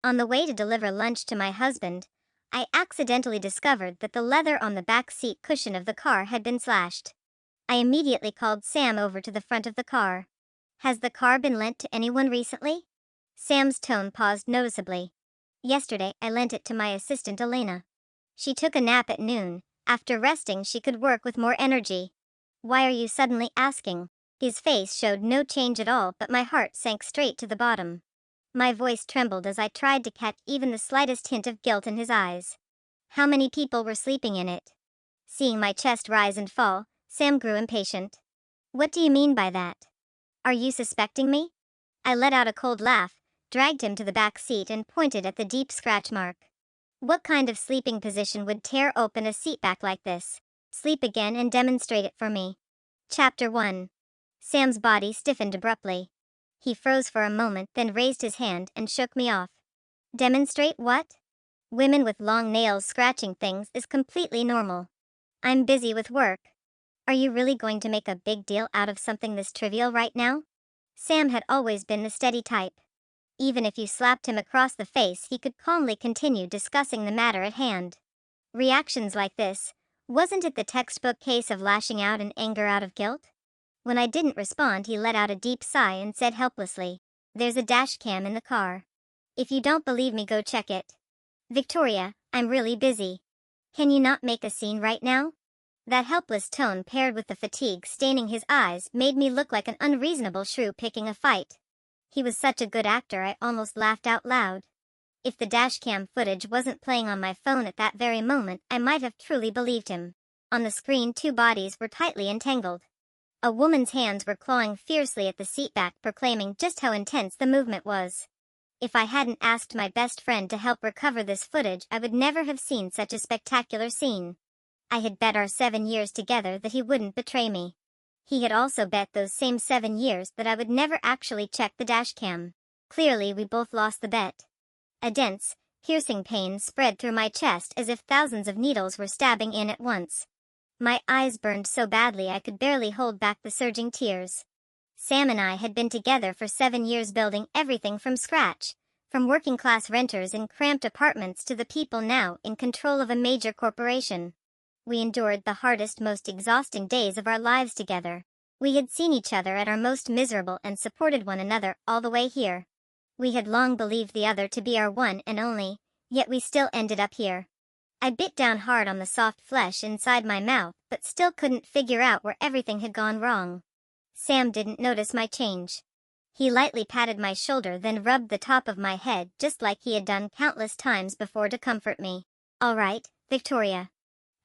On the way to deliver lunch to my husband, I accidentally discovered that the leather on the back seat cushion of the car had been slashed. I immediately called Sam over to the front of the car. Has the car been lent to anyone recently? Sam's tone paused noticeably. Yesterday, I lent it to my assistant Elena. She took a nap at noon. After resting, she could work with more energy. Why are you suddenly asking? His face showed no change at all, but my heart sank straight to the bottom. My voice trembled as I tried to catch even the slightest hint of guilt in his eyes. How many people were sleeping in it? Seeing my chest rise and fall, Sam grew impatient. What do you mean by that? Are you suspecting me? I let out a cold laugh, dragged him to the back seat and pointed at the deep scratch mark. What kind of sleeping position would tear open a seat back like this? Sleep again and demonstrate it for me. Chapter 1. Sam's body stiffened abruptly. He froze for a moment, then raised his hand and shook me off. Demonstrate what? Women with long nails scratching things is completely normal. I'm busy with work. Are you really going to make a big deal out of something this trivial right now? Sam had always been the steady type. Even if you slapped him across the face, he could calmly continue discussing the matter at hand. Reactions like this, wasn't it the textbook case of lashing out in anger out of guilt? When I didn't respond, he let out a deep sigh and said helplessly, "There's a dash cam in the car. If you don't believe me, go check it." "Victoria, I'm really busy. Can you not make a scene right now?" That helpless tone paired with the fatigue staining his eyes made me look like an unreasonable shrew picking a fight. He was such a good actor I almost laughed out loud. If the dashcam footage wasn't playing on my phone at that very moment, I might have truly believed him. On the screen, two bodies were tightly entangled. A woman's hands were clawing fiercely at the seatback, proclaiming just how intense the movement was. If I hadn't asked my best friend to help recover this footage, I would never have seen such a spectacular scene. I had bet our 7 years together that he wouldn't betray me. He had also bet those same 7 years that I would never actually check the dashcam. Clearly, we both lost the bet. A dense, piercing pain spread through my chest as if thousands of needles were stabbing in at once. My eyes burned so badly I could barely hold back the surging tears. Sam and I had been together for 7 years, building everything from scratch, from working-class renters in cramped apartments to the people now in control of a major corporation. We endured the hardest, most exhausting days of our lives together. We had seen each other at our most miserable and supported one another all the way here. We had long believed the other to be our one and only, yet we still ended up here. I bit down hard on the soft flesh inside my mouth, but still couldn't figure out where everything had gone wrong. Sam didn't notice my change. He lightly patted my shoulder, then rubbed the top of my head just like he had done countless times before to comfort me. "All right, Victoria.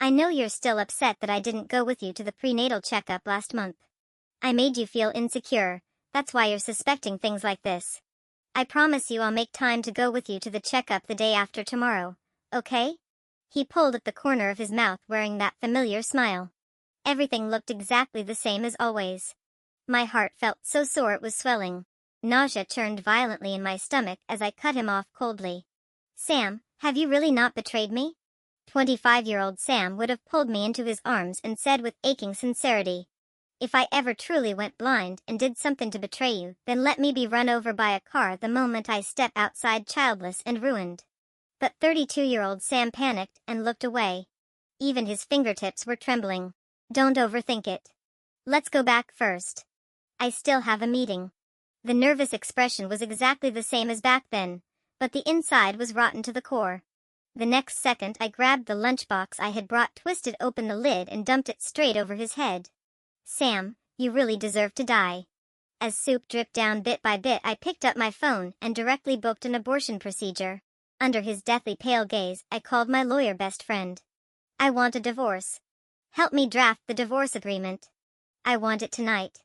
I know you're still upset that I didn't go with you to the prenatal checkup last month. I made you feel insecure, that's why you're suspecting things like this. I promise you I'll make time to go with you to the checkup the day after tomorrow, okay?" He pulled at the corner of his mouth, wearing that familiar smile. Everything looked exactly the same as always. My heart felt so sore it was swelling. Nausea churned violently in my stomach as I cut him off coldly. "Sam, have you really not betrayed me?" 25-year-old Sam would have pulled me into his arms and said with aching sincerity, "If I ever truly went blind and did something to betray you, then let me be run over by a car the moment I step outside, childless and ruined." But 32-year-old Sam panicked and looked away. Even his fingertips were trembling. "Don't overthink it. Let's go back first. I still have a meeting." The nervous expression was exactly the same as back then, but the inside was rotten to the core. The next second I grabbed the lunchbox I had brought, twisted open the lid and dumped it straight over his head. "Sam, you really deserve to die." As soup dripped down bit by bit, I picked up my phone and directly booked an abortion procedure. Under his deathly pale gaze, I called my lawyer best friend. "I want a divorce. Help me draft the divorce agreement. I want it tonight."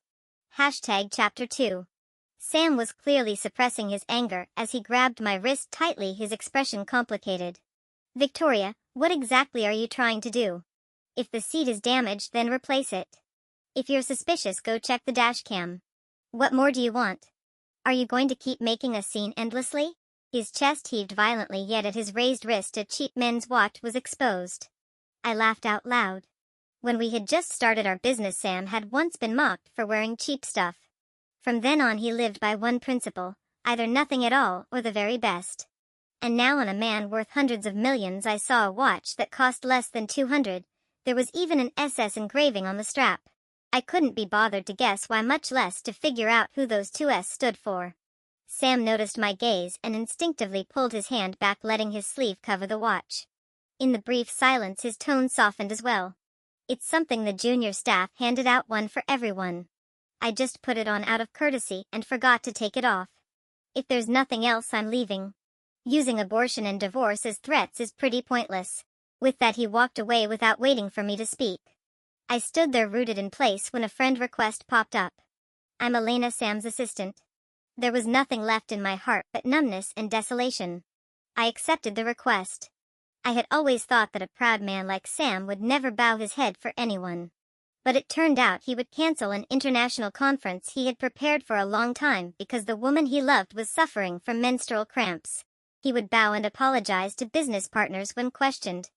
Chapter 2. Sam was clearly suppressing his anger as he grabbed my wrist tightly, his expression complicated. "Victoria, what exactly are you trying to do? If the seat is damaged, then replace it. If you're suspicious, go check the dashcam. What more do you want? Are you going to keep making a scene endlessly?" His chest heaved violently, yet at his raised wrist a cheap men's watch was exposed. I laughed out loud. When we had just started our business, Sam had once been mocked for wearing cheap stuff. From then on he lived by one principle: either nothing at all or the very best. And now on a man worth hundreds of millions I saw a watch that cost less than 200. There was even an SS engraving on the strap. I couldn't be bothered to guess why, much less to figure out who those two S stood for. Sam noticed my gaze and instinctively pulled his hand back, letting his sleeve cover the watch. In the brief silence his tone softened as well. It's something the junior staff handed out, one for everyone. I just put it on out of courtesy and forgot to take it off. If there's nothing else, I'm leaving. Using abortion and divorce as threats is pretty pointless. With that he walked away without waiting for me to speak. I stood there rooted in place when a friend request popped up. I'm Elena, Sam's assistant. There was nothing left in my heart but numbness and desolation. I accepted the request. I had always thought that a proud man like Sam would never bow his head for anyone. But it turned out he would cancel an international conference he had prepared for a long time because the woman he loved was suffering from menstrual cramps. He would bow and apologize to business partners when questioned.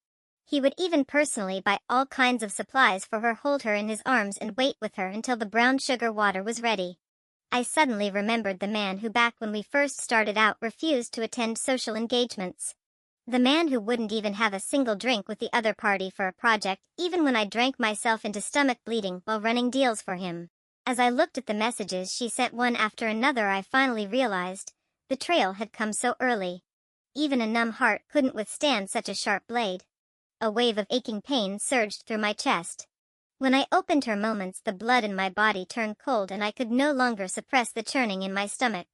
He would even personally buy all kinds of supplies for her, hold her in his arms and wait with her until the brown sugar water was ready. I suddenly remembered the man who, back when we first started out, refused to attend social engagements. The man who wouldn't even have a single drink with the other party for a project, even when I drank myself into stomach bleeding while running deals for him. As I looked at the messages she sent one after another, I finally realized betrayal had come so early. Even a numb heart couldn't withstand such a sharp blade. A wave of aching pain surged through my chest. When I opened her moments, the blood in my body turned cold and I could no longer suppress the churning in my stomach.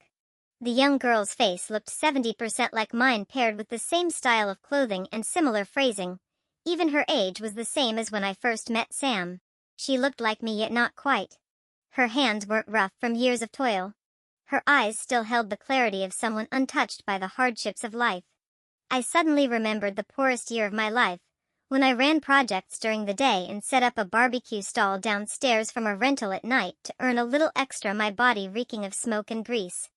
The young girl's face looked 70% like mine, paired with the same style of clothing and similar phrasing. Even her age was the same as when I first met Sam. She looked like me, yet not quite. Her hands weren't rough from years of toil. Her eyes still held the clarity of someone untouched by the hardships of life. I suddenly remembered the poorest year of my life, when I ran projects during the day and set up a barbecue stall downstairs from a rental at night to earn a little extra, my body reeking of smoke and grease.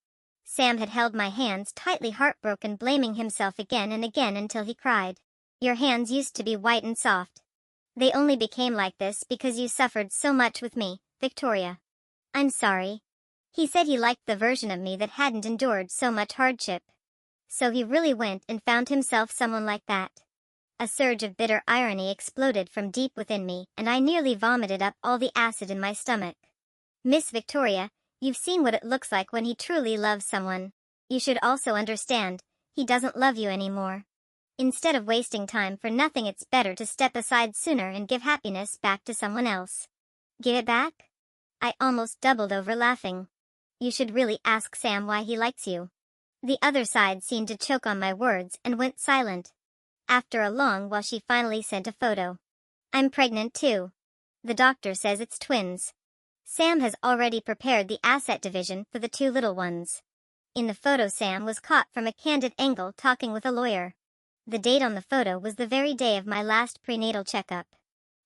Sam had held my hands tightly, heartbroken, blaming himself again and again until he cried. Your hands used to be white and soft. They only became like this because you suffered so much with me, Victoria. I'm sorry. He said he liked the version of me that hadn't endured so much hardship. So he really went and found himself someone like that. A surge of bitter irony exploded from deep within me, and I nearly vomited up all the acid in my stomach. Miss Victoria, you've seen what it looks like when he truly loves someone. You should also understand, he doesn't love you anymore. Instead of wasting time for nothing, it's better to step aside sooner and give happiness back to someone else. Give it back? I almost doubled over laughing. You should really ask Sam why he likes you. The other side seemed to choke on my words and went silent. After a long while she finally sent a photo. I'm pregnant too. The doctor says it's twins. Sam has already prepared the asset division for the two little ones. In the photo, Sam was caught from a candid angle talking with a lawyer. The date on the photo was the very day of my last prenatal checkup.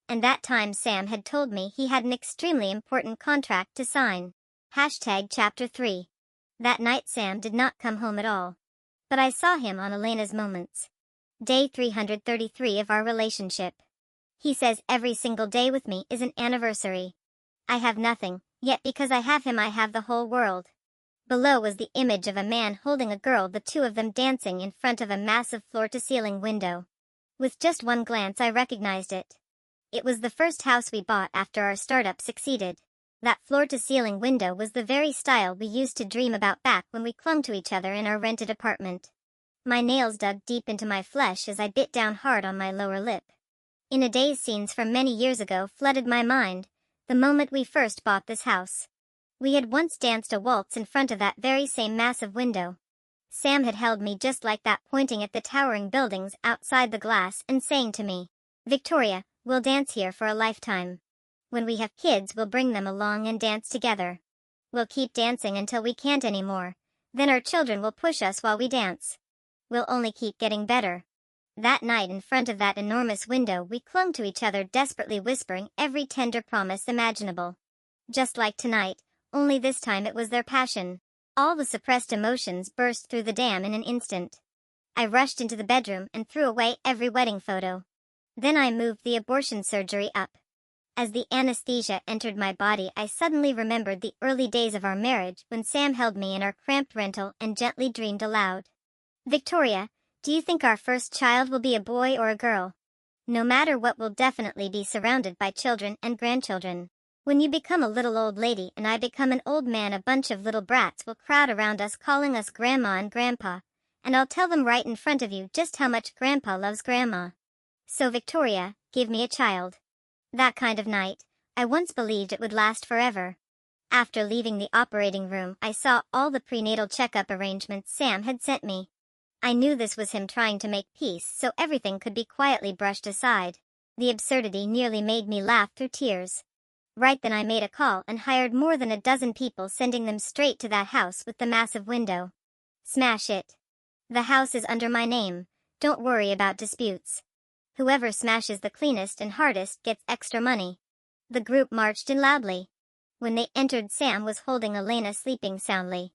And that time Sam had told me he had an extremely important contract to sign. Chapter 3. That night Sam did not come home at all. But I saw him on Elena's Moments. Day 333 of our relationship. He says every single day with me is an anniversary. I have nothing, yet because I have him I have the whole world. Below was the image of a man holding a girl, the two of them dancing in front of a massive floor-to-ceiling window. With just one glance I recognized it. It was the first house we bought after our startup succeeded. That floor-to-ceiling window was the very style we used to dream about back when we clung to each other in our rented apartment. My nails dug deep into my flesh as I bit down hard on my lower lip. In a daze, scenes from many years ago flooded my mind, the moment we first bought this house. We had once danced a waltz in front of that very same massive window. Sam had held me just like that, pointing at the towering buildings outside the glass and saying to me, Victoria, we'll dance here for a lifetime. When we have kids, we'll bring them along and dance together. We'll keep dancing until we can't anymore. Then our children will push us while we dance. We'll only keep getting better. That night in front of that enormous window we clung to each other, desperately whispering every tender promise imaginable. Just like tonight, only this time it was their passion. All the suppressed emotions burst through the dam in an instant. I rushed into the bedroom and threw away every wedding photo. Then I moved the abortion surgery up. As the anesthesia entered my body, I suddenly remembered the early days of our marriage when Sam held me in our cramped rental and gently dreamed aloud. Victoria, Do you think our first child will be a boy or a girl? No matter what, we'll definitely be surrounded by children and grandchildren. When you become a little old lady and I become an old man, a bunch of little brats will crowd around us calling us Grandma and Grandpa, and I'll tell them right in front of you just how much Grandpa loves Grandma. So Victoria, give me a child. That kind of night, I once believed it would last forever. After leaving the operating room, I saw all the prenatal checkup arrangements Sam had sent me. I knew this was him trying to make peace so everything could be quietly brushed aside. The absurdity nearly made me laugh through tears. Right then I made a call and hired more than a dozen people, sending them straight to that house with the massive window. Smash it. The house is under my name, don't worry about disputes. Whoever smashes the cleanest and hardest gets extra money. The group marched in loudly. When they entered, Sam was holding Elena sleeping soundly.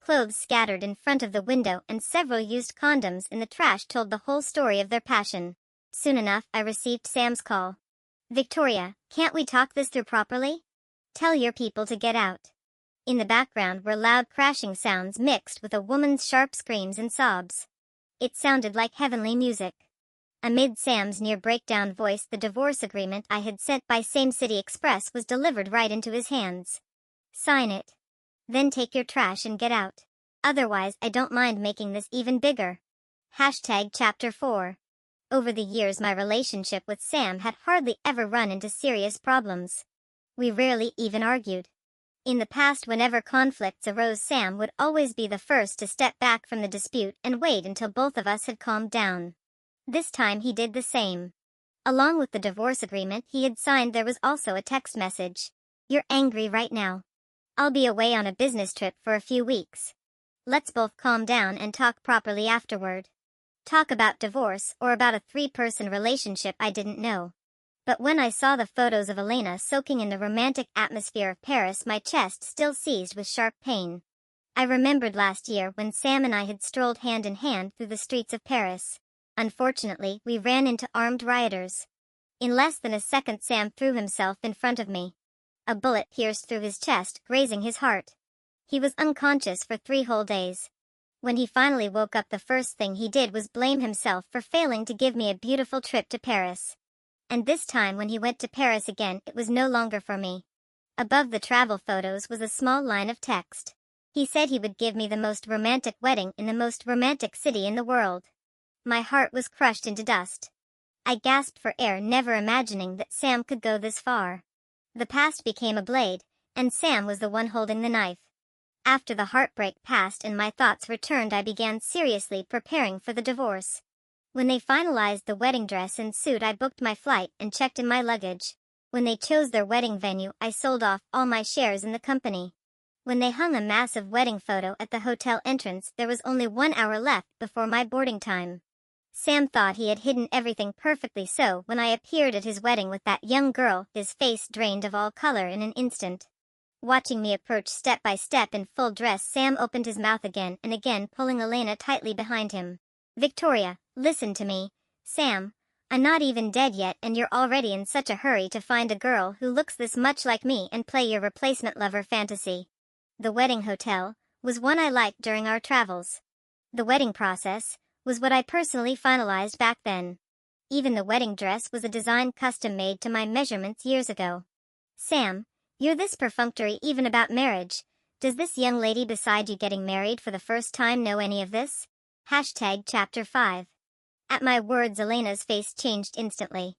Clothes scattered in front of the window and several used condoms in the trash told the whole story of their passion. Soon enough, I received Sam's call. Victoria, can't we talk this through properly? Tell your people to get out. In the background were loud crashing sounds mixed with a woman's sharp screams and sobs. It sounded like heavenly music. Amid Sam's near breakdown voice, the divorce agreement I had sent by Same City Express was delivered right into his hands. Sign it. Then take your trash and get out. Otherwise, I don't mind making this even bigger. Chapter 4. Over the years, my relationship with Sam had hardly ever run into serious problems. We rarely even argued. In the past, whenever conflicts arose, Sam would always be the first to step back from the dispute and wait until both of us had calmed down. This time he did the same. Along with the divorce agreement he had signed, there was also a text message. You're angry right now. I'll be away on a business trip for a few weeks. Let's both calm down and talk properly afterward. Talk about divorce or about a three-person relationship I didn't know. But when I saw the photos of Elena soaking in the romantic atmosphere of Paris, my chest still seized with sharp pain. I remembered last year when Sam and I had strolled hand in hand through the streets of Paris. Unfortunately, we ran into armed rioters. In less than a second, Sam threw himself in front of me. A bullet pierced through his chest, grazing his heart. He was unconscious for 3 whole days. When he finally woke up, the first thing he did was blame himself for failing to give me a beautiful trip to Paris. And this time when he went to Paris again, it was no longer for me. Above the travel photos was a small line of text. He said he would give me the most romantic wedding in the most romantic city in the world. My heart was crushed into dust. I gasped for air, never imagining that Sam could go this far. The past became a blade, and Sam was the one holding the knife. After the heartbreak passed and my thoughts returned, I began seriously preparing for the divorce. When they finalized the wedding dress and suit, I booked my flight and checked in my luggage. When they chose their wedding venue, I sold off all my shares in the company. When they hung a massive wedding photo at the hotel entrance, there was only 1 hour left before my boarding time. Sam thought he had hidden everything perfectly, so when I appeared at his wedding with that young girl, his face drained of all color in an instant. Watching me approach step by step in full dress, Sam opened his mouth again and again, pulling Elena tightly behind him. Victoria, listen to me. Sam, I'm not even dead yet and you're already in such a hurry to find a girl who looks this much like me and play your replacement lover fantasy. The wedding hotel was one I liked during our travels. The wedding process was what I personally finalized back then. Even the wedding dress was a design custom made to my measurements years ago. Sam, you're this perfunctory even about marriage. Does this young lady beside you getting married for the first time know any of this? Chapter 5. At my words, Elena's face changed instantly.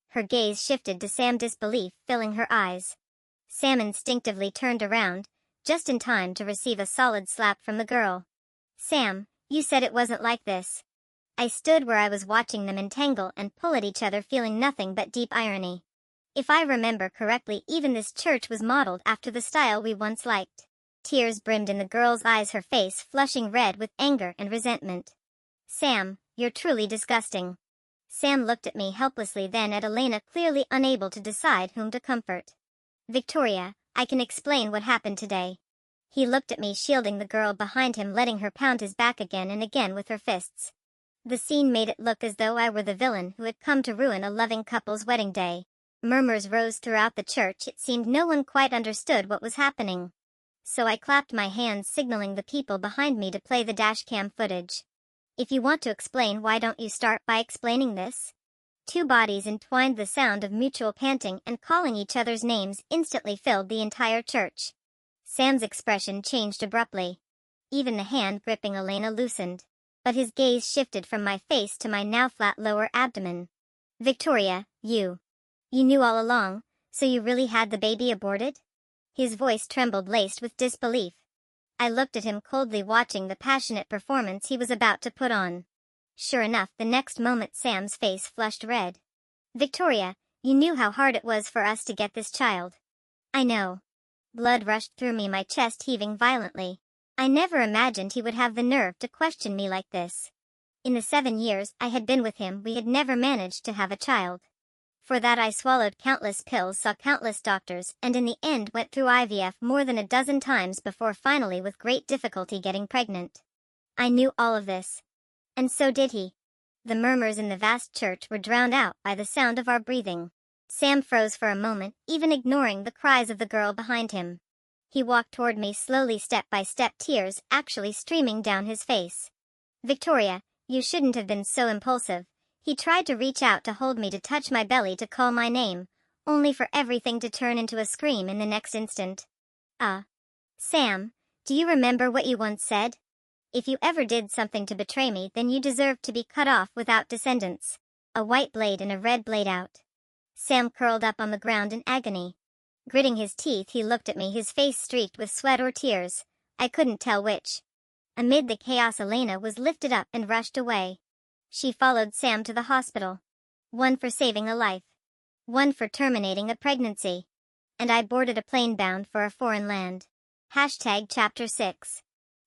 Her gaze shifted to Sam, disbelief filling her eyes. Sam instinctively turned around, just in time to receive a solid slap from the girl. Sam, you said it wasn't like this. I stood where I was watching them entangle and pull at each other, feeling nothing but deep irony. If I remember correctly, even this church was modeled after the style we once liked. Tears brimmed in the girl's eyes, her face flushing red with anger and resentment. Sam, you're truly disgusting. Sam looked at me helplessly, then at Elena, clearly unable to decide whom to comfort. Victoria, I can explain what happened today. He looked at me, shielding the girl behind him, letting her pound his back again and again with her fists. The scene made it look as though I were the villain who had come to ruin a loving couple's wedding day. Murmurs rose throughout the church. It seemed no one quite understood what was happening. So I clapped my hands, signaling the people behind me to play the dashcam footage. If you want to explain, why don't you start by explaining this? Two bodies entwined. The sound of mutual panting and calling each other's names instantly filled the entire church. Sam's expression changed abruptly. Even the hand gripping Elena loosened. But his gaze shifted from my face to my now flat lower abdomen. Victoria, you knew all along, so you really had the baby aborted? His voice trembled, laced with disbelief. I looked at him coldly, watching the passionate performance he was about to put on. Sure enough, the next moment Sam's face flushed red. Victoria, you knew how hard it was for us to get this child. I know. Blood rushed through me, my chest heaving violently. I never imagined he would have the nerve to question me like this. In the 7 years I had been with him, we had never managed to have a child. For that I swallowed countless pills, saw countless doctors, and in the end went through IVF more than a dozen times before finally with great difficulty getting pregnant. I knew all of this. And so did he. The murmurs in the vast church were drowned out by the sound of our breathing. Sam froze for a moment, even ignoring the cries of the girl behind him. He walked toward me slowly, step by step, tears actually streaming down his face. Victoria, you shouldn't have been so impulsive. He tried to reach out to hold me, to touch my belly, to call my name, only for everything to turn into a scream in the next instant. Sam, do you remember what you once said? If you ever did something to betray me, then you deserve to be cut off without descendants. A white blade and a red blade out. Sam curled up on the ground in agony. Gritting his teeth, he looked at me, his face streaked with sweat or tears. I couldn't tell which. Amid the chaos, Elena was lifted up and rushed away. She followed Sam to the hospital. One for saving a life. One for terminating a pregnancy. And I boarded a plane bound for a foreign land. Chapter 6.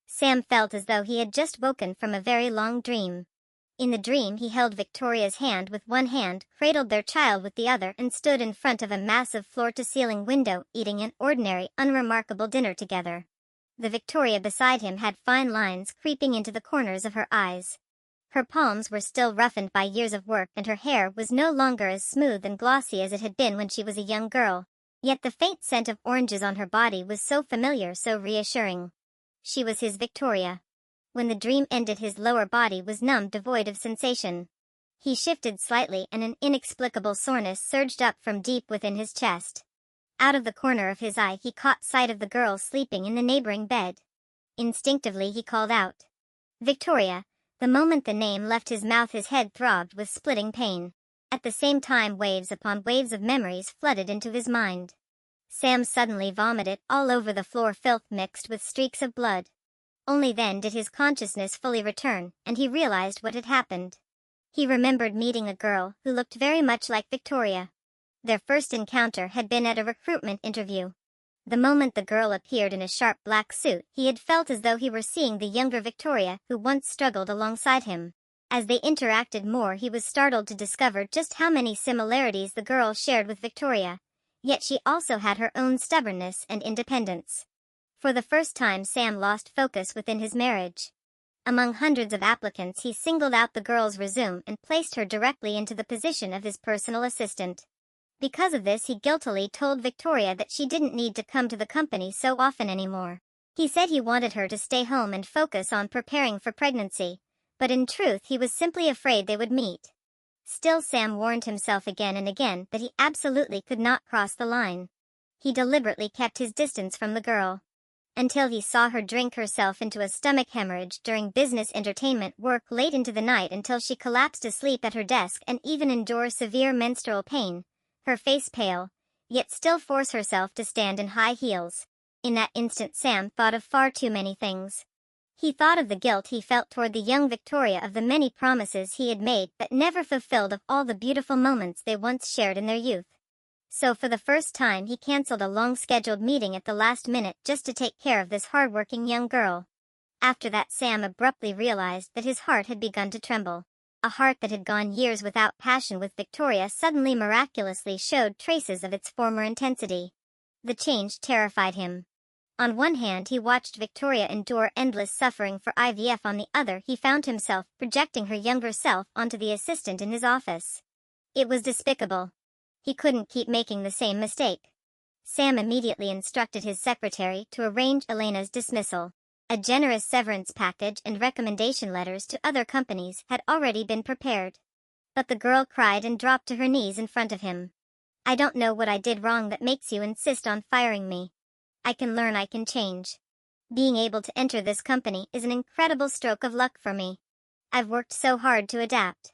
Sam felt as though he had just woken from a very long dream. In the dream he held Victoria's hand with one hand, cradled their child with the other, and stood in front of a massive floor-to-ceiling window, eating an ordinary, unremarkable dinner together. The Victoria beside him had fine lines creeping into the corners of her eyes. Her palms were still roughened by years of work, and her hair was no longer as smooth and glossy as it had been when she was a young girl. Yet the faint scent of oranges on her body was so familiar, so reassuring. She was his Victoria. When the dream ended, his lower body was numb, devoid of sensation. He shifted slightly, and an inexplicable soreness surged up from deep within his chest. Out of the corner of his eye he caught sight of the girl sleeping in the neighboring bed. Instinctively he called out, "Victoria!" The moment the name left his mouth, his head throbbed with splitting pain. At the same time, waves upon waves of memories flooded into his mind. Sam suddenly vomited all over the floor, filth mixed with streaks of blood. Only then did his consciousness fully return, and he realized what had happened. He remembered meeting a girl who looked very much like Victoria. Their first encounter had been at a recruitment interview. The moment the girl appeared in a sharp black suit, he had felt as though he were seeing the younger Victoria who once struggled alongside him. As they interacted more, he was startled to discover just how many similarities the girl shared with Victoria. Yet she also had her own stubbornness and independence. For the first time, Sam lost focus within his marriage. Among hundreds of applicants, he singled out the girl's resume and placed her directly into the position of his personal assistant. Because of this, he guiltily told Victoria that she didn't need to come to the company so often anymore. He said he wanted her to stay home and focus on preparing for pregnancy, but in truth he was simply afraid they would meet. Still, Sam warned himself again and again that he absolutely could not cross the line. He deliberately kept his distance from the girl. Until he saw her drink herself into a stomach hemorrhage during business entertainment, work late into the night until she collapsed asleep at her desk, and even endure severe menstrual pain, her face pale, yet still force herself to stand in high heels. In that instant Sam thought of far too many things. He thought of the guilt he felt toward the young Victoria, of the many promises he had made but never fulfilled, of all the beautiful moments they once shared in their youth. So for the first time he cancelled a long-scheduled meeting at the last minute just to take care of this hard-working young girl. After that, Sam abruptly realized that his heart had begun to tremble. A heart that had gone years without passion with Victoria suddenly miraculously showed traces of its former intensity. The change terrified him. On one hand, he watched Victoria endure endless suffering for IVF. On the other, he found himself projecting her younger self onto the assistant in his office. It was despicable. He couldn't keep making the same mistake. Sam immediately instructed his secretary to arrange Elena's dismissal. A generous severance package and recommendation letters to other companies had already been prepared. But the girl cried and dropped to her knees in front of him. I don't know what I did wrong that makes you insist on firing me. I can learn, I can change. Being able to enter this company is an incredible stroke of luck for me. I've worked so hard to adapt.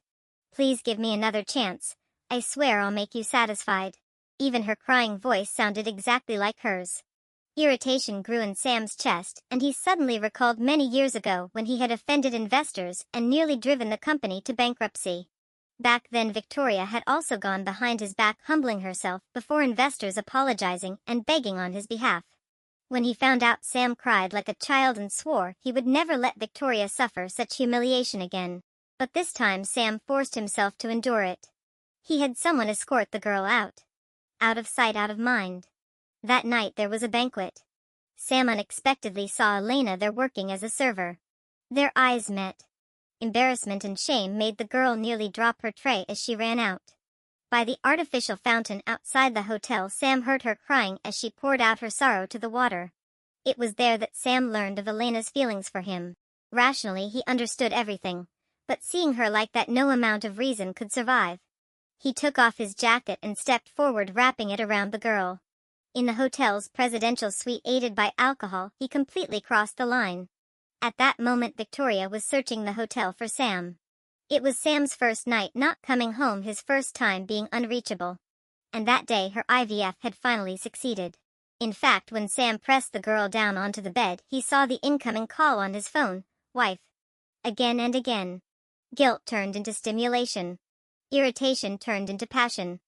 Please give me another chance. I swear I'll make you satisfied. Even her crying voice sounded exactly like hers. Irritation grew in Sam's chest, and he suddenly recalled many years ago when he had offended investors and nearly driven the company to bankruptcy. Back then Victoria had also gone behind his back, humbling herself before investors, apologizing and begging on his behalf. When he found out Sam cried like a child and swore he would never let Victoria suffer such humiliation again. But this time Sam forced himself to endure it. He had someone escort the girl out. Out of sight, out of mind. That night there was a banquet. Sam unexpectedly saw Elena there working as a server. Their eyes met. Embarrassment and shame made the girl nearly drop her tray as she ran out. By the artificial fountain outside the hotel, Sam heard her crying as she poured out her sorrow to the water. It was there that Sam learned of Elena's feelings for him. Rationally he understood everything, but seeing her like that no amount of reason could survive. He took off his jacket and stepped forward, wrapping it around the girl. In the hotel's presidential suite, aided by alcohol, he completely crossed the line. At that moment Victoria was searching the hotel for Sam. It was Sam's first night not coming home, his first time being unreachable. And that day her IVF had finally succeeded. In fact, when Sam pressed the girl down onto the bed, he saw the incoming call on his phone, wife. Again and again. Guilt turned into stimulation. Irritation turned into passion.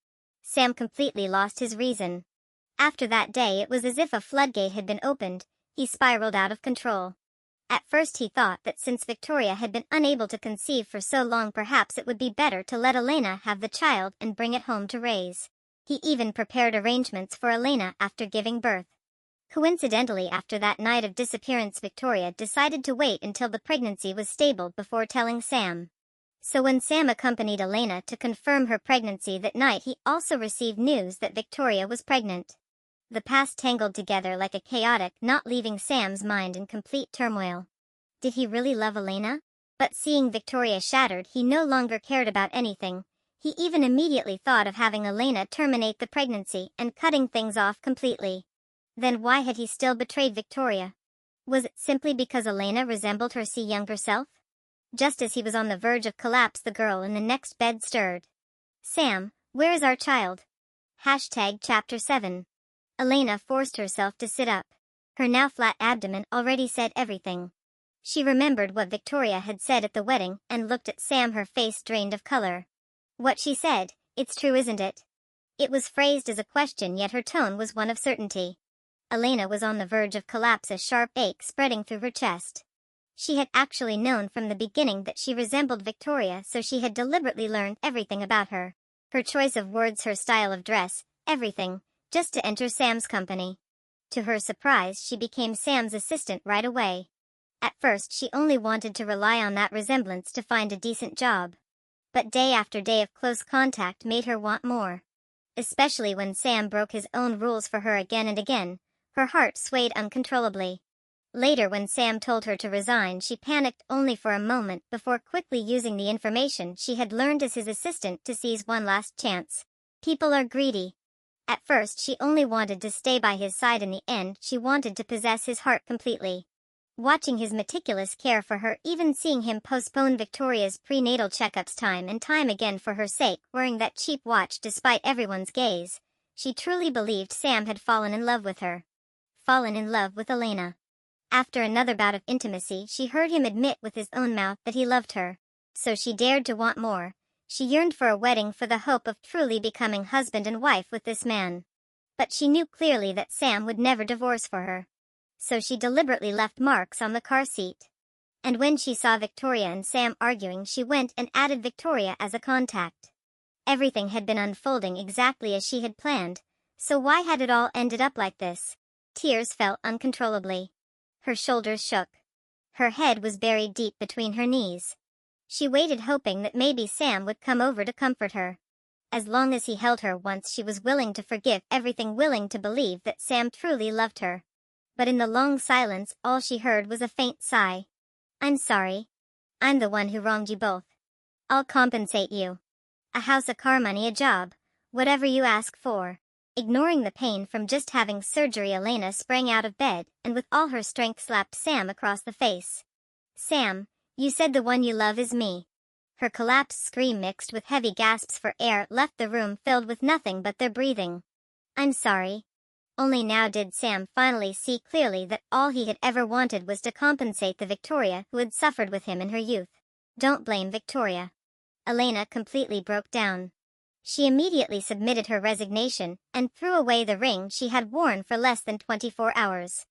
Sam completely lost his reason. After that day it was as if a floodgate had been opened. He spiraled out of control. At first he thought that since Victoria had been unable to conceive for so long, perhaps it would be better to let Elena have the child and bring it home to raise. He even prepared arrangements for Elena after giving birth. Coincidentally, after that night of disappearance, Victoria decided to wait until the pregnancy was stable before telling Sam. So when Sam accompanied Elena to confirm her pregnancy that night, he also received news that Victoria was pregnant. The past tangled together like a chaotic knot, leaving Sam's mind in complete turmoil. Did he really love Elena? But seeing Victoria shattered, he no longer cared about anything. He even immediately thought of having Elena terminate the pregnancy and cutting things off completely. Then why had he still betrayed Victoria? Was it simply because Elena resembled her younger self? Just as he was on the verge of collapse, the girl in the next bed stirred. Sam, where is our child? Chapter 7. Elena forced herself to sit up. Her now flat abdomen already said everything. She remembered what Victoria had said at the wedding and looked at Sam, her face drained of color. What she said, it's true, isn't it? It was phrased as a question, yet her tone was one of certainty. Elena was on the verge of collapse, a sharp ache spreading through her chest. She had actually known from the beginning that she resembled Victoria, so she had deliberately learned everything about her. Her choice of words, her style of dress, everything, just to enter Sam's company. To her surprise, she became Sam's assistant right away. At first she only wanted to rely on that resemblance to find a decent job. But day after day of close contact made her want more. Especially when Sam broke his own rules for her again and again, her heart swayed uncontrollably. Later, when Sam told her to resign, she panicked only for a moment before quickly using the information she had learned as his assistant to seize one last chance. People are greedy. At first she only wanted to stay by his side, in the end she wanted to possess his heart completely. Watching his meticulous care for her, even seeing him postpone Victoria's prenatal checkups time and time again for her sake, wearing that cheap watch despite everyone's gaze, she truly believed Sam had fallen in love with her. Fallen in love with Elena. After another bout of intimacy, she heard him admit with his own mouth that he loved her. So she dared to want more. She yearned for a wedding, for the hope of truly becoming husband and wife with this man. But she knew clearly that Sam would never divorce for her. So she deliberately left marks on the car seat. And when she saw Victoria and Sam arguing, she went and added Victoria as a contact. Everything had been unfolding exactly as she had planned, so why had it all ended up like this? Tears fell uncontrollably. Her shoulders shook. Her head was buried deep between her knees. She waited, hoping that maybe Sam would come over to comfort her. As long as he held her once, she was willing to forgive everything, willing to believe that Sam truly loved her. But in the long silence, all she heard was a faint sigh. I'm sorry. I'm the one who wronged you both. I'll compensate you. A house, a car, money, a job. Whatever you ask for. Ignoring the pain from just having surgery, Elena sprang out of bed and with all her strength slapped Sam across the face. Sam, you said the one you love is me. Her collapsed scream mixed with heavy gasps for air left the room filled with nothing but their breathing. I'm sorry. Only now did Sam finally see clearly that all he had ever wanted was to compensate the Victoria who had suffered with him in her youth. Don't blame Victoria. Elena completely broke down. She immediately submitted her resignation and threw away the ring she had worn for less than 24 hours.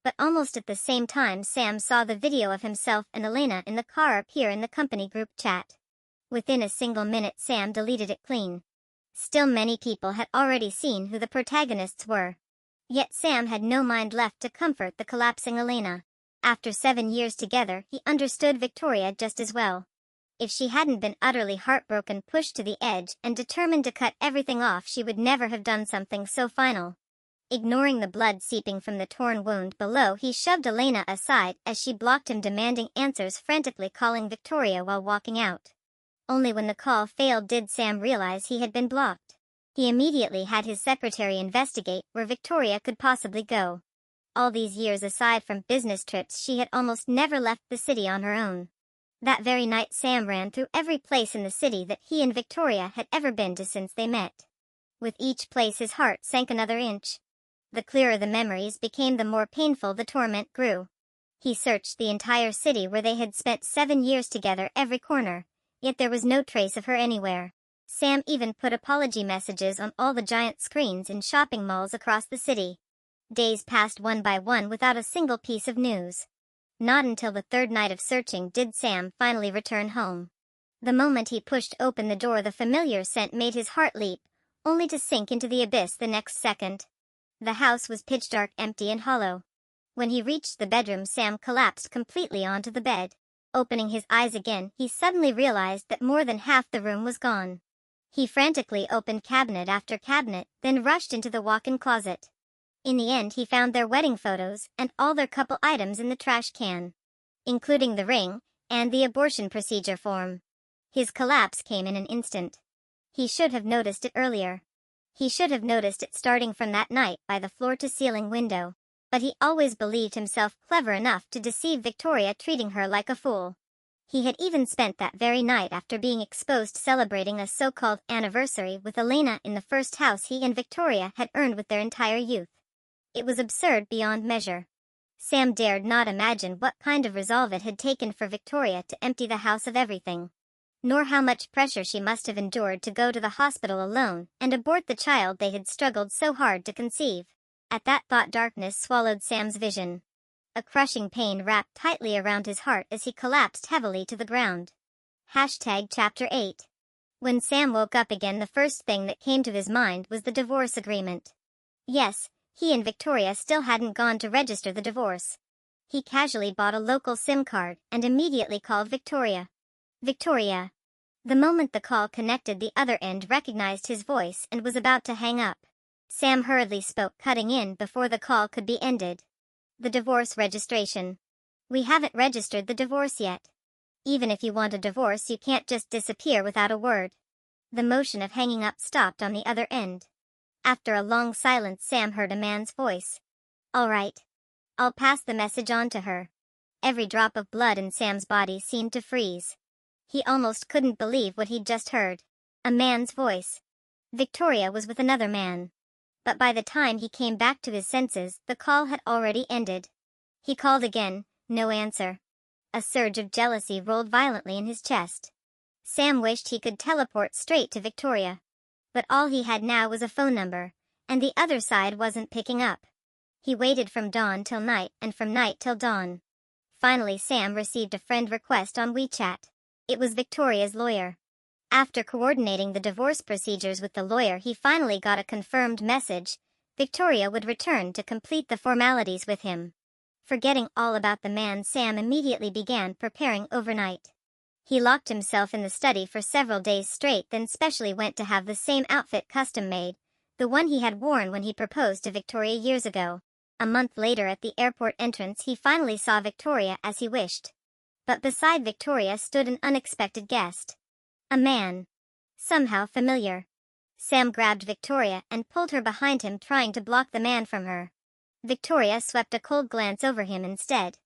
But almost at the same time Sam saw the video of himself and Elena in the car appear in the company group chat. Within a single minute Sam deleted it clean. Still many people had already seen who the protagonists were. Yet Sam had no mind left to comfort the collapsing Elena. After 7 years together he understood Victoria just as well. If she hadn't been utterly heartbroken, pushed to the edge, and determined to cut everything off, she would never have done something so final. Ignoring the blood seeping from the torn wound below, he shoved Elena aside as she blocked him, demanding answers, frantically calling Victoria while walking out. Only when the call failed did Sam realize he had been blocked. He immediately had his secretary investigate where Victoria could possibly go. All these years, aside from business trips, she had almost never left the city on her own. That very night Sam ran through every place in the city that he and Victoria had ever been to since they met. With each place his heart sank another inch. The clearer the memories became, the more painful the torment grew. He searched the entire city where they had spent 7 years together, every corner, yet there was no trace of her anywhere. Sam even put apology messages on all the giant screens in shopping malls across the city. Days passed one by one without a single piece of news. Not until the third night of searching did Sam finally return home. The moment he pushed open the door, the familiar scent made his heart leap, only to sink into the abyss the next second. The house was pitch dark, empty and hollow. When he reached the bedroom, Sam collapsed completely onto the bed. Opening his eyes again, he suddenly realized that more than half the room was gone. He frantically opened cabinet after cabinet, then rushed into the walk-in closet. In the end he found their wedding photos and all their couple items in the trash can, including the ring and the abortion procedure form. His collapse came in an instant. He should have noticed it earlier. He should have noticed it starting from that night by the floor-to-ceiling window. But he always believed himself clever enough to deceive Victoria, treating her like a fool. He had even spent that very night, after being exposed, celebrating a so-called anniversary with Elena in the first house he and Victoria had earned with their entire youth. It was absurd beyond measure. Sam dared not imagine what kind of resolve it had taken for Victoria to empty the house of everything. Nor how much pressure she must have endured to go to the hospital alone and abort the child they had struggled so hard to conceive. At that thought, darkness swallowed Sam's vision. A crushing pain wrapped tightly around his heart as he collapsed heavily to the ground. Chapter 8. When Sam woke up again, the first thing that came to his mind was the divorce agreement. Yes, he and Victoria still hadn't gone to register the divorce. He casually bought a local SIM card and immediately called Victoria. Victoria. The moment the call connected, the other end recognized his voice and was about to hang up. Sam hurriedly spoke, cutting in before the call could be ended. The divorce registration. We haven't registered the divorce yet. Even if you want a divorce, you can't just disappear without a word. The motion of hanging up stopped on the other end. After a long silence, Sam heard a man's voice. All right. I'll pass the message on to her. Every drop of blood in Sam's body seemed to freeze. He almost couldn't believe what he'd just heard. A man's voice. Victoria was with another man. But by the time he came back to his senses, the call had already ended. He called again, no answer. A surge of jealousy rolled violently in his chest. Sam wished he could teleport straight to Victoria. But all he had now was a phone number, and the other side wasn't picking up. He waited from dawn till night, and from night till dawn. Finally Sam received a friend request on WeChat. It was Victoria's lawyer. After coordinating the divorce procedures with the lawyer, he finally got a confirmed message. Victoria would return to complete the formalities with him. Forgetting all about the man, Sam immediately began preparing overnight. He locked himself in the study for several days straight, then specially went to have the same outfit custom made, the one he had worn when he proposed to Victoria years ago. A month later at the airport entrance he finally saw Victoria as he wished. But beside Victoria stood an unexpected guest. A man. Somehow familiar. Sam grabbed Victoria and pulled her behind him, trying to block the man from her. Victoria swept a cold glance over him instead.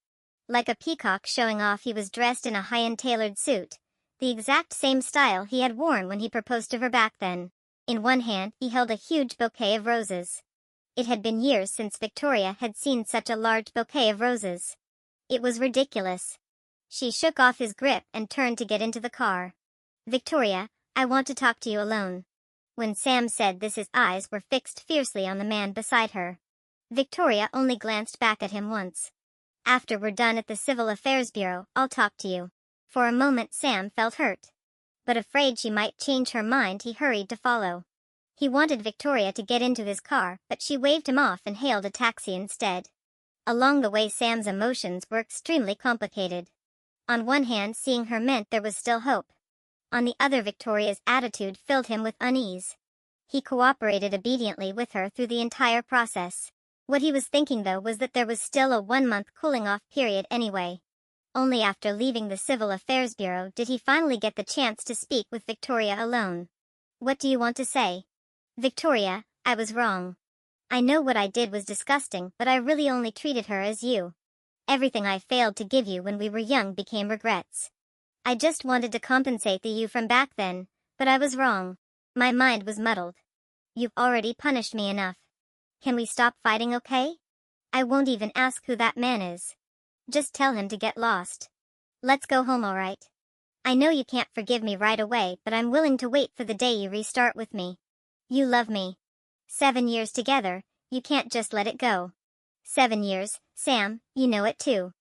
Like a peacock showing off, he was dressed in a high-end tailored suit, the exact same style he had worn when he proposed to her back then. In one hand he held a huge bouquet of roses. It had been years since Victoria had seen such a large bouquet of roses. It was ridiculous. She shook off his grip and turned to get into the car. "Victoria, I want to talk to you alone." When Sam said this, his eyes were fixed fiercely on the man beside her. Victoria only glanced back at him once. "After we're done at the Civil Affairs Bureau, I'll talk to you." For a moment Sam felt hurt. But afraid she might change her mind, he hurried to follow. He wanted Victoria to get into his car, but she waved him off and hailed a taxi instead. Along the way Sam's emotions were extremely complicated. On one hand, seeing her meant there was still hope. On the other, Victoria's attitude filled him with unease. He cooperated obediently with her through the entire process. What he was thinking though was that there was still a 1-month cooling-off period anyway. Only after leaving the Civil Affairs Bureau did he finally get the chance to speak with Victoria alone. "What do you want to say?" "Victoria, I was wrong. I know what I did was disgusting, but I really only treated her as you. Everything I failed to give you when we were young became regrets. I just wanted to compensate the you from back then, but I was wrong. My mind was muddled. You've already punished me enough. Can we stop fighting, okay? I won't even ask who that man is. Just tell him to get lost. Let's go home, alright? I know you can't forgive me right away, but I'm willing to wait for the day you restart with me. You love me. 7 years together, you can't just let it go. 7 years, Sam, you know it too.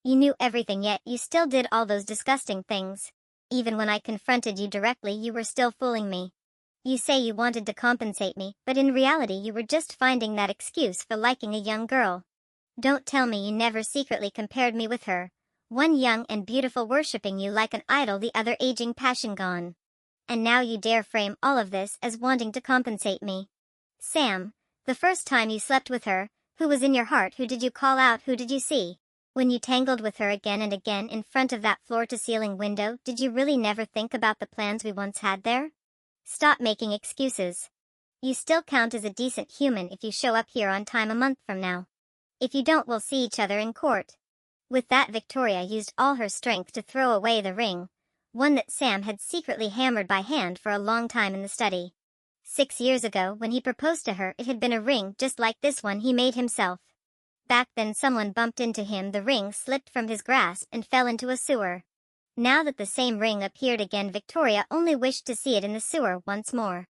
You knew everything, yet you still did all those disgusting things. Even when I confronted you directly, you were still fooling me. You say you wanted to compensate me, but in reality you were just finding that excuse for liking a young girl. Don't tell me you never secretly compared me with her. One young and beautiful worshipping you like an idol, the other aging passion gone. And now you dare frame all of this as wanting to compensate me. Sam, the first time you slept with her, who was in your heart? Who did you call out? Who did you see? When you tangled with her again and again in front of that floor-to-ceiling window, did you really never think about the plans we once had there? Stop making excuses. You still count as a decent human if you show up here on time a month from now. If you don't, we'll see each other in court." With that, Victoria used all her strength to throw away the ring, one that Sam had secretly hammered by hand for a long time in the study. 6 years ago, when he proposed to her, it had been a ring just like this one he made himself. Back then someone bumped into him, the ring slipped from his grasp and fell into a sewer. Now that the same ring appeared again, Victoria only wished to see it in the sewer once more.